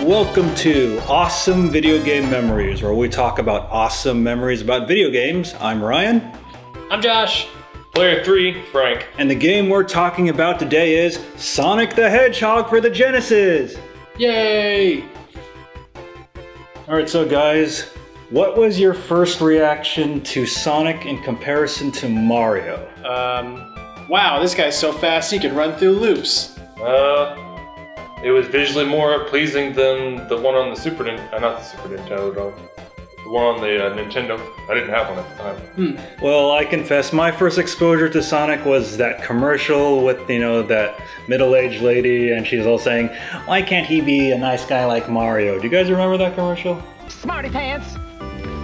Welcome to Awesome Video Game Memories, where we talk about awesome memories about video games. I'm Ryan. I'm Josh. Player 3, Frank. And the game we're talking about today is Sonic the Hedgehog for the Genesis. Yay! Alright, so guys, what was your first reaction to Sonic in comparison to Mario? Wow, this guy's so fast he can run through loops. It was visually more pleasing than the one on the Super Nintendo, not the Super Nintendo though. The one on the Nintendo. I didn't have one at the time. Well, I confess, my first exposure to Sonic was that commercial with, that middle-aged lady, and she's all saying, "Why can't he be a nice guy like Mario?" Do you guys remember that commercial? Smarty pants!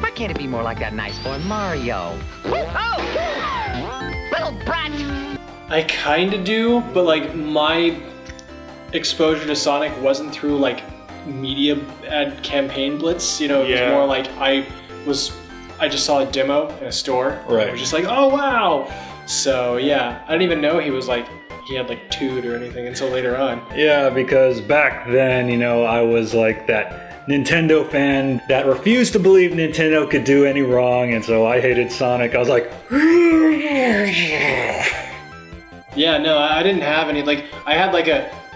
Why can't it be more like that nice boy Mario? Oh! Little brat! I kinda do, but like my exposure to Sonic wasn't through like media ad campaign blitz, it was more like I just saw a demo in a store. Right. I was just like, oh wow. So yeah, I didn't even know he had like Toot or anything until later on. Yeah, because back then, I was like that Nintendo fan that refused to believe Nintendo could do any wrong, and so I hated Sonic. I was like, yeah, no, I didn't have any, I had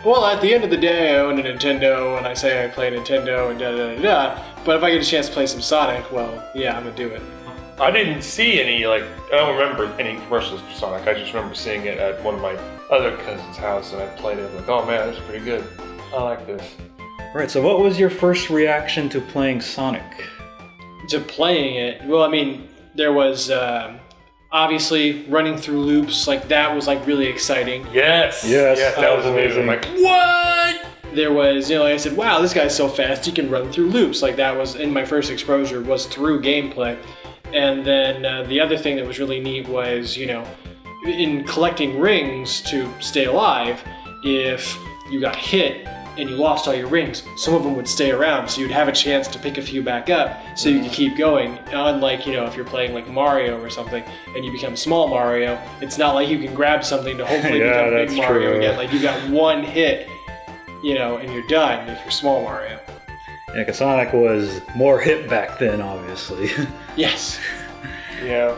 at the end of the day I own a Nintendo and I say I play Nintendo and da-da-da-da, but if I get a chance to play some Sonic, well, yeah, I'm gonna do it. I didn't see any, I don't remember any commercials for Sonic. I just remember seeing it at one of my other cousin's house and I played it. I'm like, oh man, that's pretty good. I like this. Right, so what was your first reaction to playing Sonic? To playing it, well, I mean, there was obviously running through loops, that was really exciting. Yes, that was amazing. I'm like, what? There was, I said, wow, this guy's so fast, he can run through loops. That was, in my first exposure, was through gameplay. And then the other thing that was really neat was, in collecting rings to stay alive, if you got hit and you lost all your rings, some of them would stay around, so you'd have a chance to pick a few back up so you could keep going. Unlike, if you're playing like Mario or something and you become small Mario, it's not like you can grab something to hopefully become big Mario again. You got one hit, and you're done if you're small Mario. Yeah, because Sonic was more hip back then, obviously. Yes. Yeah.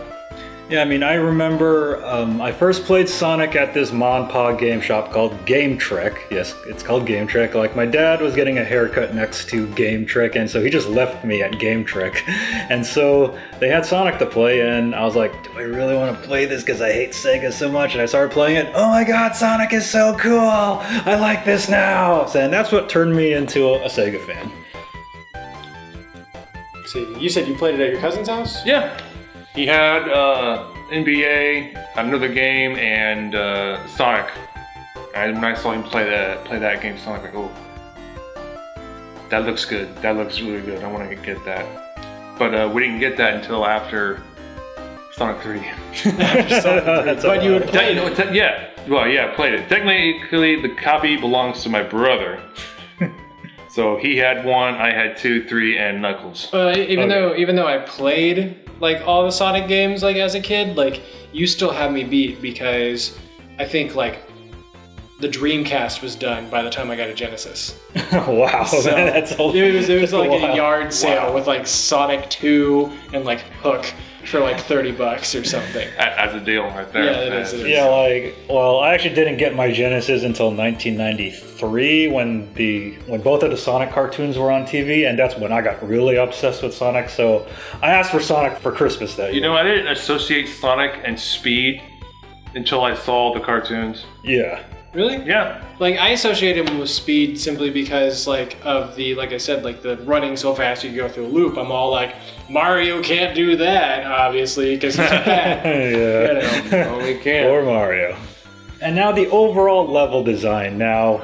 Yeah, I mean, I remember I first played Sonic at this Ma and Pa game shop called Game Trek. Yes, it's called Game Trek. My dad was getting a haircut next to Game Trek, and so he just left me at Game Trek. And so they had Sonic to play, and I was like, do I really want to play this because I hate Sega so much? And I started playing it. Oh my god, Sonic is so cool! I like this now! And that's what turned me into a Sega fan. So you said you played it at your cousin's house? Yeah. He had NBA, another game, and Sonic. And when I saw him play that game, Sonic, like, oh, that looks good. That looks really good. I want to get that. But we didn't get that until after Sonic 3. But you would play it. Yeah. Well, yeah, I played it. Technically, the copy belongs to my brother. So he had 1, I had 2, 3, and Knuckles. Even though I played all the Sonic games as a kid, you still have me beat because I think the Dreamcast was done by the time I got a Genesis. Wow, so man, that's a it was a yard sale with Sonic 2 and Hook for $30 or something. As a deal right there. Yeah, it is. Yeah, I actually didn't get my Genesis until 1993 when both of the Sonic cartoons were on TV, and that's when I got really obsessed with Sonic. So I asked for Sonic for Christmas that year. I didn't associate Sonic and Speed until I saw the cartoons. Yeah. Really? Yeah. I associate him with Speed simply because of the, like I said, the running so fast you go through a loop. I'm all Mario can't do that, obviously, because he's fat. Yeah. Only can. Or Mario. And now the overall level design. Now,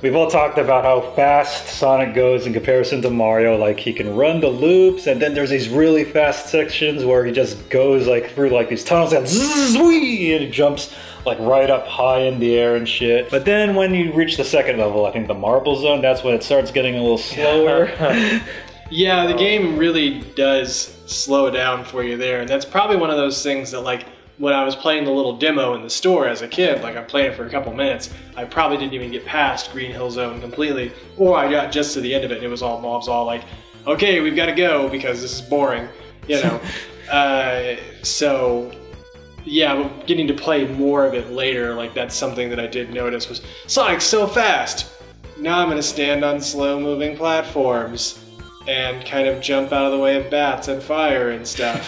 we've all talked about how fast Sonic goes in comparison to Mario. He can run the loops, and then there's these really fast sections where he just goes through these tunnels and zzz-wee, and he jumps right up high in the air and shit. But then when you reach the second level, I think the Marble Zone, that's when it starts getting a little slower. Yeah, the game really does slow down for you there, and that's probably one of those things that when I was playing the little demo in the store as a kid, like I played it for a couple minutes, I probably didn't even get past Green Hill Zone completely, or I got just to the end of it and it was all mobs all like, okay, we've got to go because this is boring, you know. So yeah, but getting to play more of it later, like that's something that I did notice was Sonic's so fast. Now I'm gonna stand on slow-moving platforms and kind of jump out of the way of bats and fire and stuff.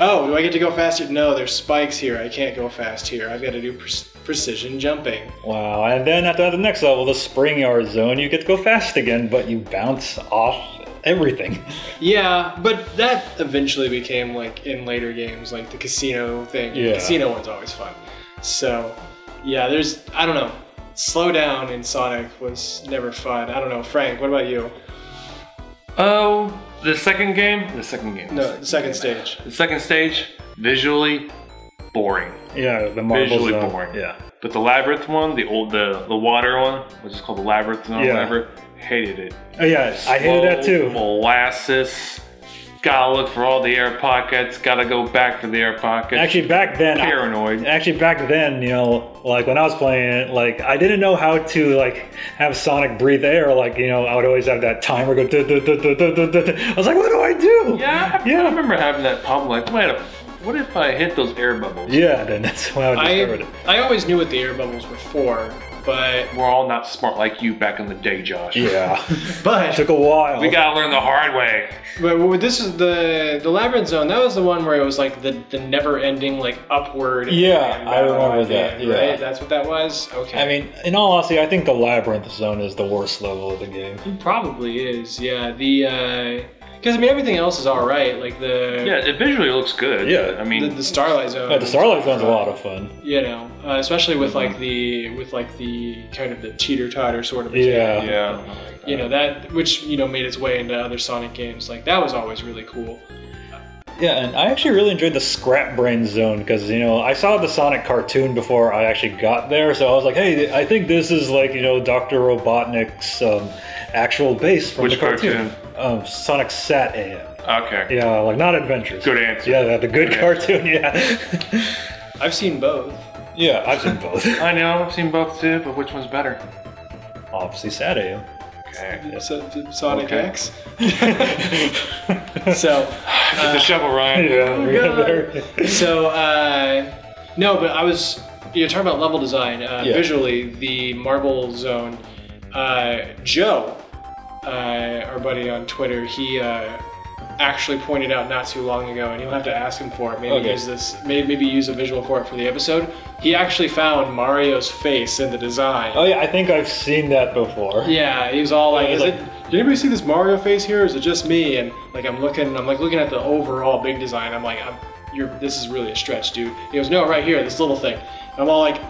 Oh, do I get to go faster? No, there's spikes here. I can't go fast here. I've got to do precision jumping. Wow, and then at the next level, the Spring Yard Zone, you get to go fast again, but you bounce off everything. Yeah, but that eventually became like in later games, like the casino thing. Yeah. The casino one's always fun. So, yeah, I don't know. Slow down in Sonic was never fun. I don't know. Frank, what about you? Oh, the second game? No, the second stage. The second stage, visually boring. Yeah, the marble Visually zone. boring. Yeah. But the Labyrinth one, the water one, which is called the Labyrinth Zone, Yeah. whatever, hated it. Oh yeah, I hated that too. Molasses. Gotta look for all the air pockets. Gotta go back for the air pockets. Actually, back then, Paranoid. you know, like when I was playing it, like I didn't know how to like have Sonic breathe air. Like, you know, I would always have that timer go. I was like, what do I do? Yeah, I remember having that problem. Like, what if I hit those air bubbles? Yeah, then that's when I discovered it. I always knew what the air bubbles were for, but We're all not smart like you back in the day, Josh. Yeah, but took a while. We gotta learn the hard way. But this is the Labyrinth Zone. That was the one where it was like the never-ending like upward. Yeah, I remember that. Yeah. Right, that's what that was. Okay. I mean, in all honesty, I think the Labyrinth Zone is the worst level of the game. It probably is. Yeah. Because I mean everything else is all right. Like Yeah, it visually looks good. Yeah. I mean, the Starlight Zone. Yeah, the Starlight Zone's a lot of fun. You know, especially with like the kind of the teeter-totter sort of. Yeah. yeah. You know that, which you know made its way into other Sonic games. Like that was always really cool. Yeah, and I actually really enjoyed the Scrap Brain Zone because, you know, I saw the Sonic cartoon before I actually got there, so I was like, hey, I think this is like, you know, Dr. Robotnik's actual base from Which the cartoon. cartoon? Sonic Sat AM. Okay. Yeah, like not Adventures. Good answer. Yeah, the good cartoon, yeah. I've seen both. Yeah, I've seen both. I know, I've seen both too, but which one's better? Obviously Sat AM. Okay. Sonic Okay. X. So. Get the shovel, Ryan. Yeah. So, no, but you're talking about level design. Visually, the Marble Zone, Joe, our buddy on Twitter, he actually pointed out not too long ago, and you'll have to ask him for it. Maybe use a visual for it for the episode. He actually found Mario's face in the design. Oh yeah, I think I've seen that before. Yeah, he was all like, did anybody see this Mario face here, or is it just me? And like I'm looking at the overall big design. I'm like, this is really a stretch, dude. He goes, no, right here, this little thing. And I'm all like,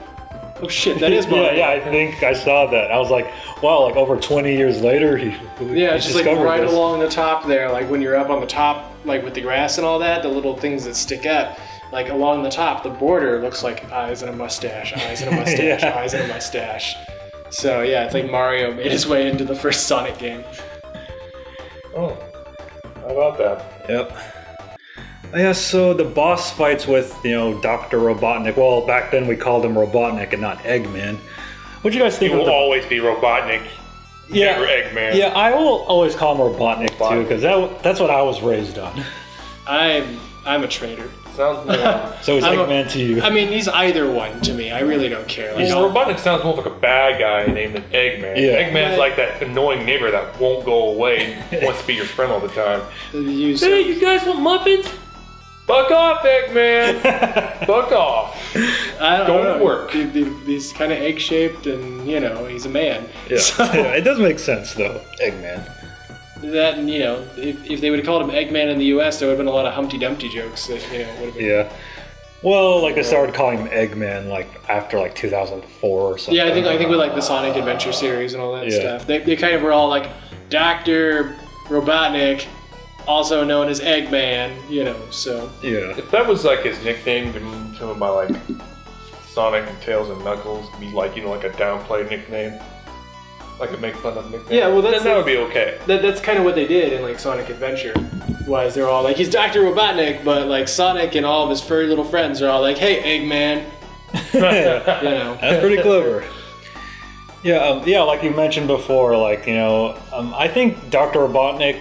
oh shit, that is Mario. Yeah, I think I saw that. I was like, wow, like over 20 years later, it's just like right along the top there, like when you're up on the top, like with the grass and all that, the little things that stick up, like along the top, the border looks like eyes and a mustache, eyes and a mustache, Yeah. eyes and a mustache. So yeah, it's like Mario made his way into the first Sonic game. Oh, how about that? Yep. Yeah, so the boss fights with, you know, Dr. Robotnik. Well, back then we called him Robotnik and not Eggman. What do you guys think He of will always be Robotnik. Yeah, Never Eggman. Yeah, I will always call him Robotnik too, because that's what I was raised on. I'm a traitor. Sounds more. So is Eggman to you? I mean, he's either one to me. I really don't care. Like, Robotnik sounds more like a bad guy named an Eggman. Yeah. Eggman's like that annoying neighbor that won't go away and wants to be your friend all the time. Hey, you guys want muffins? Fuck off, Eggman! Fuck off! I don't know. work. He's kind of egg-shaped, and you know, he's a man. Yeah. So, Yeah, it does make sense though, Eggman. that, and, you know, if they would have called him Eggman in the U.S., there would have been a lot of Humpty Dumpty jokes that, you know, would have been. Yeah. Well, like they started calling him Eggman like after like 2004 or something. Yeah, I think with like the Sonic Adventure series and all that stuff, they kind of were all like Dr. Robotnik, also known as Eggman, you know. So Yeah. If that was like his nickname given to him by like Sonic and Tails and Knuckles, be like, you know, like a downplayed nickname, like a make fun of nickname. Yeah, well, then that would be okay. that's kind of what they did in like Sonic Adventure. was they're all like, he's Dr. Robotnik, but like Sonic and all of his furry little friends are all like, hey, Eggman. You know. That's pretty clever. Yeah, like you mentioned before, like, you know, I think Dr. Robotnik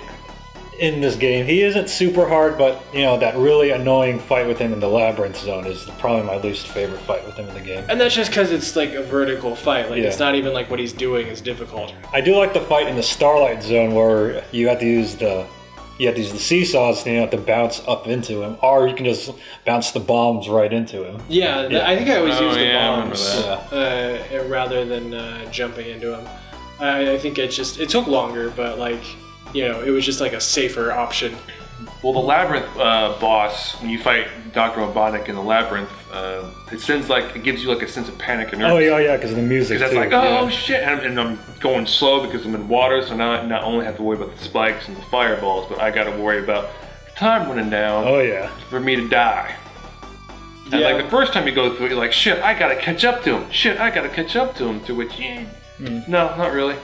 in this game, he isn't super hard, but, you know, that really annoying fight with him in the Labyrinth Zone is probably my least favorite fight with him in the game. And that's just because it's like a vertical fight. Like, it's not even like what he's doing is difficult. I do like the fight in the Starlight Zone where you have to use the seesaws, you know, to bounce up into him, or you can just bounce the bombs right into him. Yeah. I think I always use the bombs rather than jumping into him. I think it took longer, but like, you know, it was just like a safer option. Well, the Labyrinth boss, when you fight Dr. Robotnik in the Labyrinth, it gives you like a sense of panic and nervousness. Oh yeah, because of the music. Because that's like, oh shit, and I'm going slow because I'm in water, so now I not only have to worry about the spikes and the fireballs, but I got to worry about time running down. Oh yeah. For me to die. And like the first time you go through it, you're like, shit, I gotta catch up to him. Shit, I gotta catch up to him. To which, no, not really.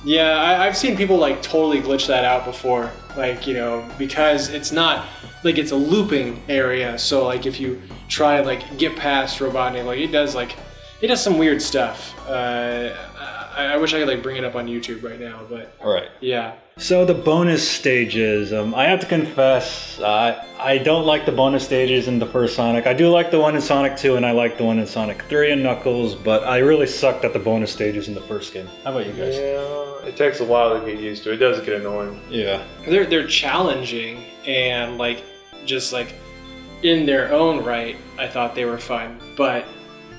Yeah, I've seen people like totally glitch that out before, like, you know, because it's not like it's a looping area. So like if you try and like get past Robotnik, like it does some weird stuff. I wish I could like bring it up on YouTube right now, but yeah. So the bonus stages, I have to confess, I don't like the bonus stages in the first Sonic. I do like the one in Sonic 2 and I like the one in Sonic 3 and Knuckles, but I really sucked at the bonus stages in the first game. How about you guys? Yeah, it takes a while to get used to. It does get annoying. Yeah. They're challenging and like just like in their own right, I thought they were fun, but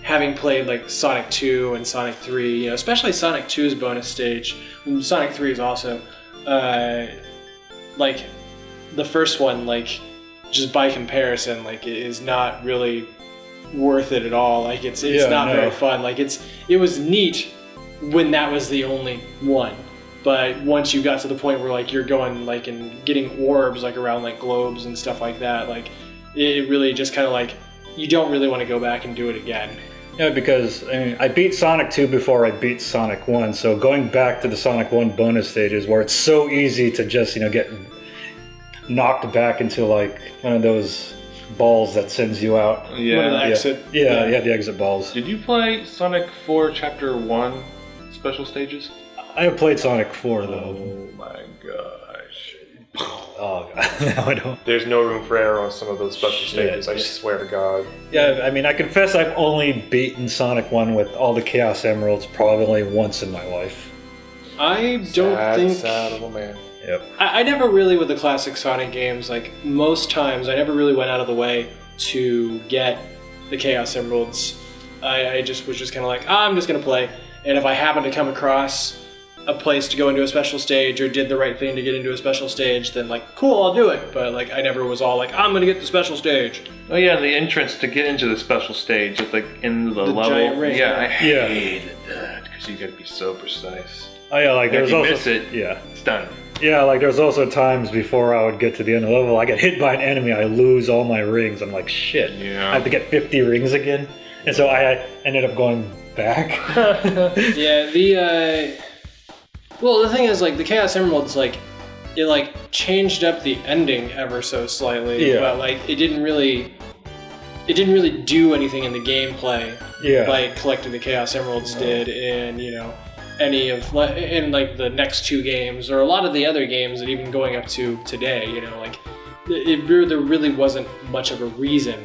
having played like Sonic 2 and Sonic 3, you know, especially Sonic 2's bonus stage, and Sonic 3 is also, like, the first one, like, just by comparison, like, it is not really worth it at all. Like, it's not very fun. Like, it was neat when that was the only one. But once you got to the point where, like, you're going, like, and getting orbs, like, around, like, globes and stuff like that, like, it really just kind of, like, you don't really want to go back and do it again. Yeah, because I mean, I beat Sonic 2 before I beat Sonic 1, so going back to the Sonic 1 bonus stages where it's so easy to just, you know, get knocked back into like one of those balls that sends you out. Yeah. The exit. Yeah, the exit balls. Did you play Sonic 4 Chapter 1 special stages? I have played Sonic 4 though. Oh my gosh. Oh god, no I don't. There's no room for error on some of those special stages, I swear to God. Yeah, I mean, I confess I've only beaten Sonic 1 with all the Chaos Emeralds probably once in my life. I don't think... Sad little man. Yep. I never really, with the classic Sonic games, like, most times, I never really went out of the way to get the Chaos Emeralds. I just was just kind of like, I'm just going to play. And if I happen to come across a place to go into a special stage or did the right thing to get into a special stage, then like, cool, I'll do it. But like, I never was all like, I'm gonna get the special stage. Oh yeah, the entrance to get into the special stage, it's like in the level. Giant ring. Yeah, I hated that because you gotta be so precise. Oh yeah, like there's if you also miss it, it's done. Yeah, like there's also times before I would get to the end of the level, I get hit by an enemy, I lose all my rings. I'm like, shit, I have to get 50 rings again. And so I ended up going back. Yeah, well, the thing is, like, the Chaos Emeralds, like, it, like, changed up the ending ever so slightly, but, like, it didn't really do anything in the gameplay like collecting the Chaos Emeralds did in, you know, in, like, the next two games, or a lot of the other games that even going up to today, you know, like, there really wasn't much of a reason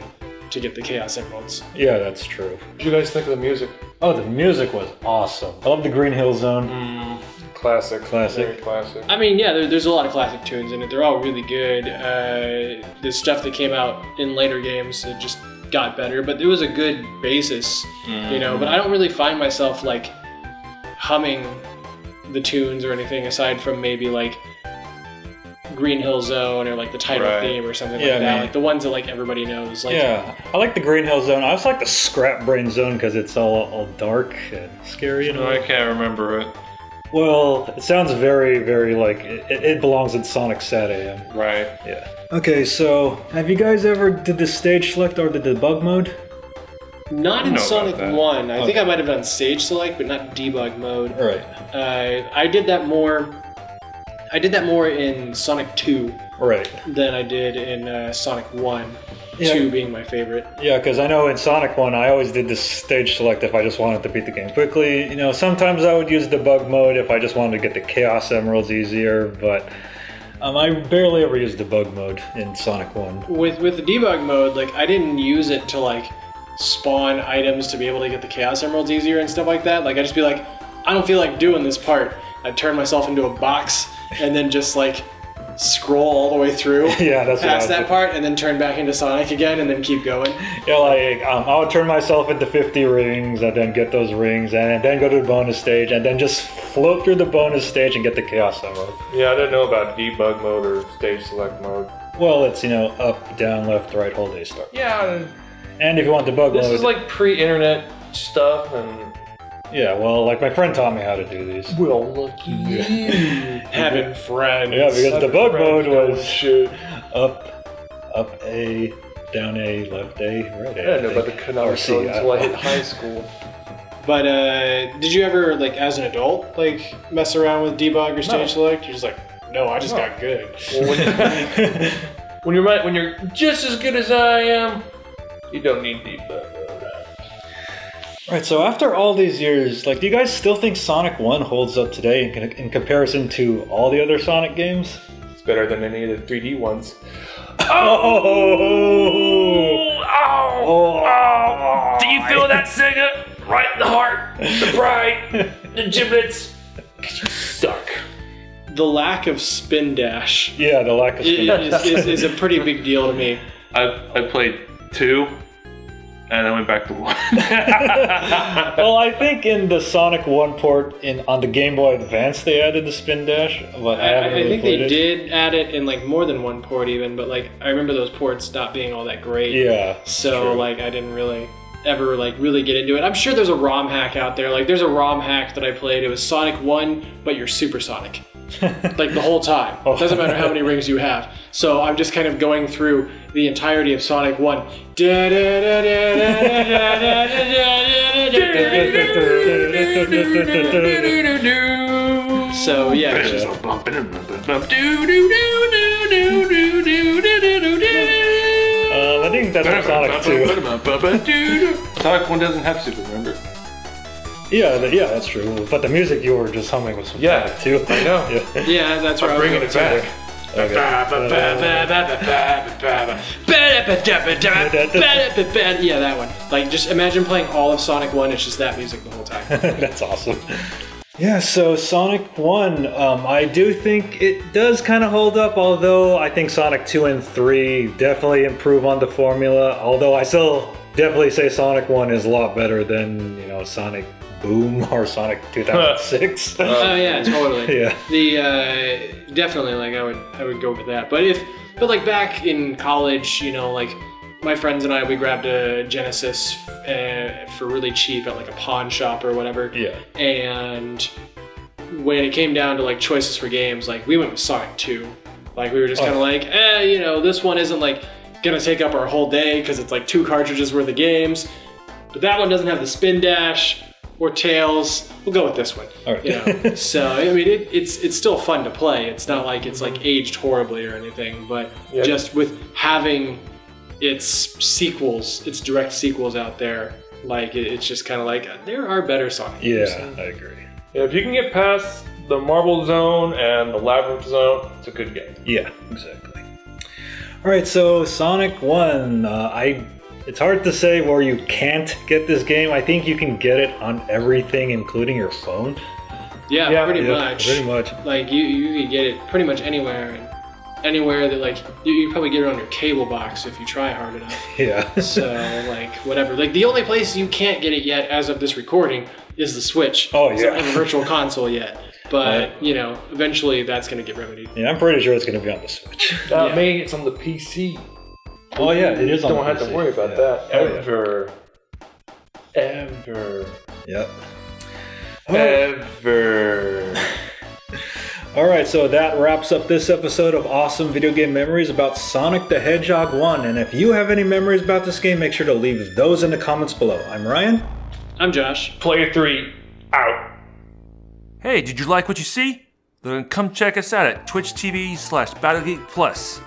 to get the Chaos Emeralds. Yeah, that's true. What did you guys think of the music? Oh, the music was awesome. I love the Green Hill Zone. Classic. Classic. Very classic. I mean, yeah, there's a lot of classic tunes in it. They're all really good. The stuff that came out in later games, it just got better, but it was a good basis, you know, but I don't really find myself, like, humming the tunes or anything aside from maybe, like, Green Hill Zone or, like, the title theme or something like that. Like, the ones that, like, everybody knows. Like, yeah, I like the Green Hill Zone. I also like the Scrap Brain Zone because it's all dark and scary, you know? I can't remember it. Well, it sounds very, very like it belongs in Sonic Sat AM. Right. Yeah. Okay, so have you guys ever did the stage select or the debug mode? Not in Sonic 1. I think Okay. I might have done stage select, but not debug mode. Right. I did that more. I did that more in Sonic 2 Right. than I did in Sonic 1. Yeah. 2 being my favorite. Yeah, because I know in Sonic 1, I always did this stage select if I just wanted to beat the game quickly. You know, sometimes I would use debug mode if I just wanted to get the Chaos Emeralds easier, but I barely ever used debug mode in Sonic 1. With the debug mode, like, I didn't use it to, like, spawn items to be able to get the Chaos Emeralds easier and stuff like that. Like, I'd just be like, I don't feel like doing this part. I'd turn myself into a box and then just, like, scroll all the way through Yeah, that's what I past would that do. part and then turn back into Sonic again and then keep going. Yeah, like, I would turn myself into 50 rings and then get those rings and then go to the bonus stage and then just float through the bonus stage and get the Chaos Emerald. Yeah, I didn't know about debug mode or stage select mode. Well, it's, you know, up, down, left, right, hold A, start. Yeah, And if you want debug this mode... is like pre-internet stuff, and Yeah, well, like my friend taught me how to do these. well, lucky you. Having friends. Yeah, because debug mode was shit. up A, down A, left A, right A. I didn't know about the Konami C, code until I hit don't- high school. But did you ever, like, as an adult, like, mess around with debug or stage select? You're just like, no, I just got good. Well, when you're just as good as I am, you don't need debug mode. Right, so after all these years, like, do you guys still think Sonic 1 holds up today in comparison to all the other Sonic games? It's better than any of the 3D ones. Oh! Do you feel that, Sega? Right in the heart, the pride, the giblets. You suck. The lack of spin dash Yeah, the lack of spin. is a pretty big deal to me. I played 2, and I went back to 1. Well, I think in the Sonic 1 port on the Game Boy Advance they added the spin dash, but I haven't I really think played they it. did add it in, like, more than one port even, but, like, I remember those ports not being all that great. Yeah. So, true. like, I didn't really ever, like, really get into it. I'm sure there's a ROM hack out there. Like, there's a ROM hack that I played. It was Sonic 1, but you're Super Sonic. Like, the whole time. Doesn't matter how many rings you have. So I'm just kind of going through the entirety of Sonic 1. So, yeah. it's just- I think that's from Sonic 2. Sonic 1 doesn't have Super, remember? Yeah, that's true. But the music you were just humming was from Yeah, Sonic 2. I know. Yeah. Yeah, that's where I'm I was bringing going it to. back. Yeah, that one. Like, just imagine playing all of Sonic 1, it's just that music the whole time. That's awesome. Yeah, so Sonic 1, I do think it does kind of hold up, although I think Sonic 2 and 3 definitely improve on the formula, although I still definitely say Sonic 1 is a lot better than, you know, Sonic Boom or Sonic 2006. Oh yeah, totally. Yeah. The definitely, like, I would go with that. But like back in college, you know, like my friends and I, we grabbed a Genesis for really cheap at like a pawn shop or whatever. Yeah. And when it came down to like choices for games, like we went with Sonic 2. Like we were just kind of like, you know, this one isn't like gonna take up our whole day because it's like 2 cartridges worth of games. But that one doesn't have the spin dash or Tails. We'll go with this one. All right. You know? So I mean, it's still fun to play. It's not like it's like aged horribly or anything, but just with having its sequels, its direct sequels out there, like it's just kind of like there are better Sonic games. Yeah, I agree. Yeah, if you can get past the Marble Zone and the Labyrinth Zone, it's a good game. Yeah, exactly. All right, so Sonic 1, it's hard to say where you can't get this game. I think you can get it on everything, including your phone. Yeah, pretty much. Pretty much. Like you can get it pretty much anywhere, and anywhere that like you probably get it on your cable box if you try hard enough. Yeah. So like whatever. Like the only place you can't get it yet, as of this recording, is the Switch. Oh, yeah. It's not on the Virtual Console yet, but you know, eventually that's gonna get remedied. Yeah, I'm pretty sure it's going to be on the Switch. Yeah. Me, it's on the PC. Oh yeah, it is on Don't the have PC. to worry about Yeah. that Oh, yeah. ever. Yep. Ever. All right, so that wraps up this episode of Awesome Video Game Memories about Sonic the Hedgehog 1. And if you have any memories about this game, make sure to leave those in the comments below. I'm Ryan. I'm Josh. Player 3, out. Hey, did you like what you see? then come check us out at Twitch TV/BattleGeek Plus.